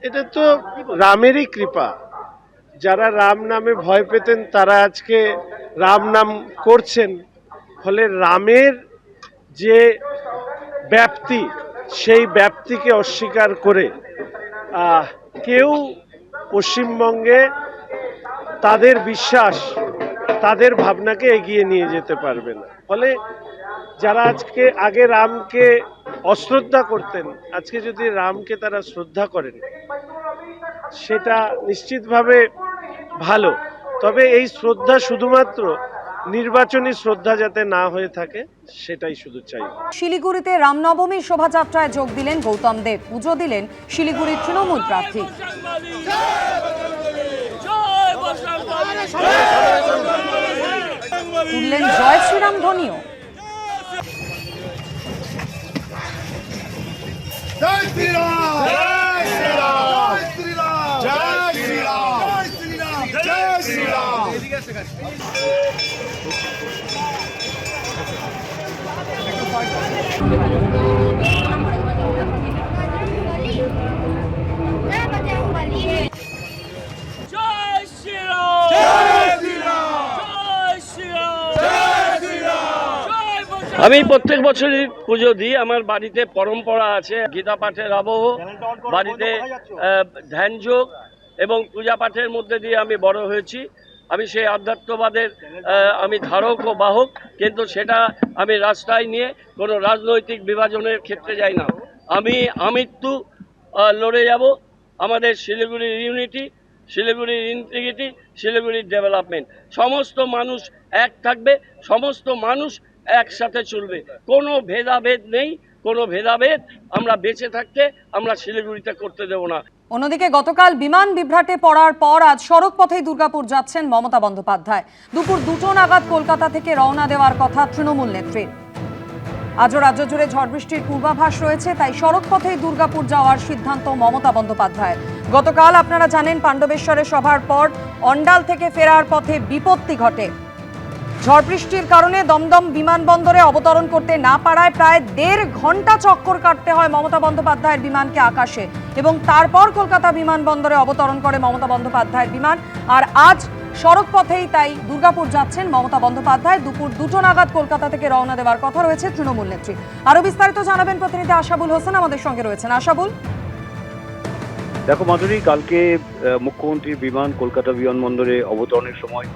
এটা তো রামেরই কৃপা। যারা রাম নামে ভয় পেতেন তারা আজকে রাম নাম করছেন। ফলে রামের যে ব্যাপ্তি, সেই ব্যাপ্তিকে অস্বীকার করে কেউ পশ্চিমবঙ্গে তাদের বিশ্বাস, তাদের ভাবনাকে এগিয়ে নিয়ে যেতে পারবে না। ফলে যারা আগে রামকে অশ্রদ্ধা করতেন, আজকে যদি রামকে তারা শ্রদ্ধা করেন, সেটা নিশ্চিতভাবে ভালো। তবে এই শ্রদ্ধা শুধুমাত্র নির্বাচনী শ্রদ্ধা যাতে না হয়ে থাকে, সেটাই শুধু চাই। শিলিগুড়িতে রামনবমীর শোভাযাত্রায় যোগ দিলেন গৌতম দেব। পুজো দিলেন শিলিগুড়ির তৃণমূল প্রার্থী। তুললেন জয় শ্রীরাম ধ্বনিও। জয় শ্রীরাম, জয় শ্রীরাম, জয় শ্রীরাম, জয় শ্রীরাম, জয় আমি প্রত্যেক বছরই পুজো দিই। আমার বাড়িতে পরম্পরা আছে, গীতা পাঠের আবহ, বাড়িতে ধ্যানযোগ এবং পূজা পাঠের মধ্যে দিয়ে আমি বড় হয়েছি। আমি সেই আধ্যাত্মবাদের আমি ধারক ও বাহক, কিন্তু সেটা আমি রাস্তায় নিয়ে কোনো রাজনৈতিক বিভাজনের ক্ষেত্রে যাই না। আমি আমৃত্যু লড়ে যাব আমাদের শিলিগুড়ির ইউনিটি, শিলিগুড়ির ইন্টিগ্রিটি, শিলিগুড়ির ডেভেলপমেন্ট। সমস্ত মানুষ এক থাকবে, সমস্ত মানুষ একসাথে চলবে, কোনো ভেদাভেদ নেই, কোনো ভেদাভেদ আমরা বেঁচে থাকতে আমরা শিলিগুড়িতে করতে দেব না। অন্যদিকে গতকাল বিমান বিভ্রাটে পড়ার পর আজ সড়ক পথেই দুর্গাপুর যাচ্ছেন মমতা বন্দ্যোপাধ্যায়। দুপুর 2টো নাগাদ কলকাতা থেকে রওনা দেওয়ার কথা তৃণমূল নেত্রীর। আজও রাজ্য জুড়ে ঝড় বৃষ্টির পূর্বাভাস রয়েছে, তাই সড়ক পথেই দুর্গাপুর যাওয়ার সিদ্ধান্ত মমতা বন্দ্যোপাধ্যায়ের। গতকাল আপনারা জানেন পাণ্ডবেশ্বরে সভার পর অন্ডাল থেকে ফেরার পথে বিপত্তি ঘটে। ঝড় বৃষ্টির কারণে দমদম বিমানবন্দরে অবতরণ করতে না পারায় প্রায় 1.5 ঘন্টা চক্কর কাটতে হয় মমতা বন্দ্যোপাধ্যায়ের বিমানকে আকাশে, এবং তারপর কলকাতা বিমানবন্দরে অবতরণ করে মমতা বন্দ্যোপাধ্যায়ের বিমান। আর আজ সড়ক পথেই তাই দুর্গাপুর যাচ্ছেন মমতা বন্দ্যোপাধ্যায়। দুপুর 2টো নাগাদ কলকাতা থেকে রওনা দেওয়ার কথা রয়েছে তৃণমূল নেত্রী। আরো বিস্তারিত জানাবেন প্রতিনিধি আশাবুল হোসেন, আমাদের সঙ্গে রয়েছেন। আশাবুল, দেখো মাধুরী, কালকে মুখ্যমন্ত্রীর বিমান কলকাতা বিমানবন্দরে অবতরণের সময়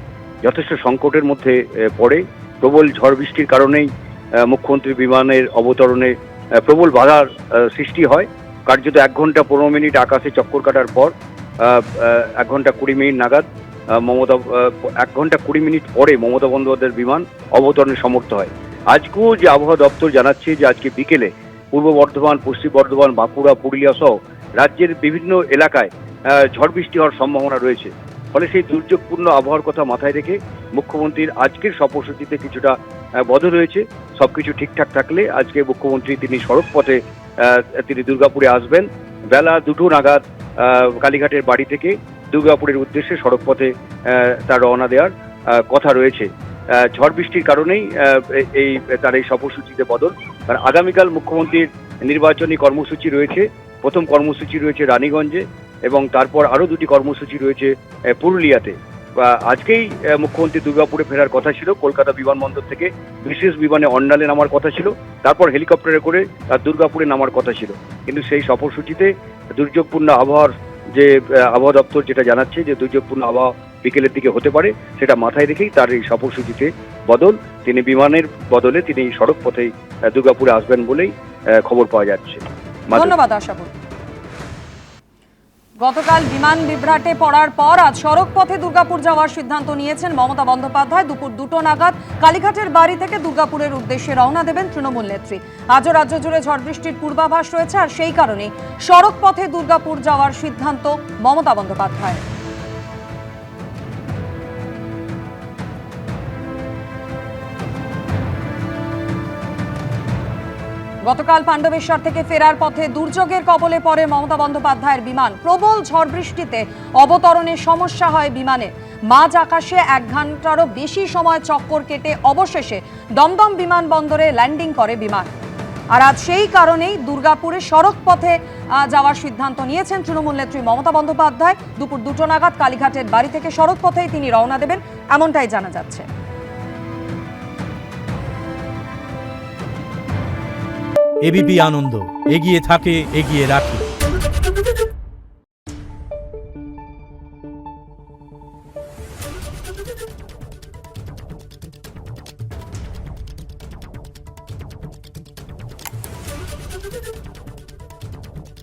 যথেষ্ট সংকটের মধ্যে পড়ে। প্রবল ঝড় বৃষ্টির কারণেই মুখ্যমন্ত্রীর বিমানের অবতরণে প্রবল বাধার সৃষ্টি হয়। কার্যত 1 ঘন্টা 15 মিনিট আকাশে চক্কর কাটার পর 1 ঘন্টা 20 মিনিট নাগাদ 1 ঘন্টা 20 মিনিট পরে মমতা বন্দ্যোপাধ্যায়ের বিমান অবতরণে সমর্থ হয়। আজকেও যে আবহাওয়া দপ্তর জানাচ্ছে যে আজকে বিকেলে পূর্ব বর্ধমান, পশ্চিম বর্ধমান, বাঁকুড়া, পুরুলিয়া সহ রাজ্যের বিভিন্ন এলাকায় ঝড় বৃষ্টি হওয়ার সম্ভাবনা রয়েছে। ফলে সেই দুর্যোগপূর্ণ আবহাওয়ার কথা মাথায় রেখে মুখ্যমন্ত্রীর আজকের সফরসূচিতে কিছুটা বদল হয়েছে। সবকিছু ঠিকঠাক থাকলে আজকে মুখ্যমন্ত্রী তিনি সড়ক পথে তিনি দুর্গাপুরে আসবেন। বেলা 2টো নাগাদ কালীঘাটের বাড়ি থেকে দুর্গাপুরের উদ্দেশ্যে সড়ক পথে তার রওনা দেওয়ার কথা রয়েছে। ঝড় বৃষ্টির কারণেই তার এই সফরসূচিতে বদল। কারণ আগামীকাল মুখ্যমন্ত্রীর নির্বাচনী কর্মসূচি রয়েছে। প্রথম কর্মসূচি রয়েছে রানীগঞ্জে এবং তারপর আরও 2টি কর্মসূচি রয়েছে পুরুলিয়াতে। আজকেই মুখ্যমন্ত্রী দুর্গাপুরে ফেরার কথা ছিল। কলকাতা বিমানবন্দর থেকে বিশেষ বিমানে অন্ডালে নামার কথা ছিল, তারপর হেলিকপ্টারে করে তার দুর্গাপুরে নামার কথা ছিল। কিন্তু সেই সফরসূচিতে দুর্যোগপূর্ণ আবহাওয়ার যে আবহাওয়া দপ্তর যেটা জানাচ্ছে যে দুর্যোগপূর্ণ আবহাওয়া বিকেলের দিকে হতে পারে, সেটা মাথায় রেখেই তার এই সফরসূচিতে বদল। তিনি বিমানের বদলে তিনি সড়ক পথেই দুর্গাপুরে আসবেন বলেই খবর পাওয়া যাচ্ছে। ধন্যবাদ আশাবুল। গতকাল বিমান বিভ্রাটে পড়ার পর আজ সড়ক পথে দুর্গাপুর যাওয়ার সিদ্ধান্ত নিয়েছেন মমতা বন্দ্যোপাধ্যায়। দুপুর 2টো নাগাদ কালীঘাটের বাড়ি থেকে দুর্গাপুরের উদ্দেশ্যে রওনা দেবেন তৃণমূল নেত্রী। আজও রাজ্য জুড়ে ঝড় বৃষ্টির পূর্বাভাস রয়েছে, আর সেই কারণেই সড়ক পথে দুর্গাপুর যাওয়ার সিদ্ধান্ত মমতা বন্দ্যোপাধ্যায়। গতকাল পাণ্ডবেশ্বর থেকে ফেরার পথে দুর্যোগের কবলে পড়ে মমতা বন্দ্যোপাধ্যায়ের বিমান। প্রবল ঝড় বৃষ্টিতে অবতরণে সমস্যা হয় বিমানে। মাঝ আকাশে 1 ঘন্টারও বেশি সময় চক্কর কেটে অবশেষে দমদম বিমানবন্দরে ল্যান্ডিং করে বিমান। আর আজ সেই কারণেই দুর্গাপুরে সড়ক পথে যাওয়ার সিদ্ধান্ত নিয়েছেন তৃণমূল নেত্রী মমতা বন্দ্যোপাধ্যায়। দুপুর 2টো নাগাদ কালীঘাটের বাড়ি থেকে সড়ক পথেই তিনি রওনা দেবেন, এমনটাই জানা যাচ্ছে। এবিপি আনন্দ, এগিয়ে থাকে, এগিয়ে রাখে।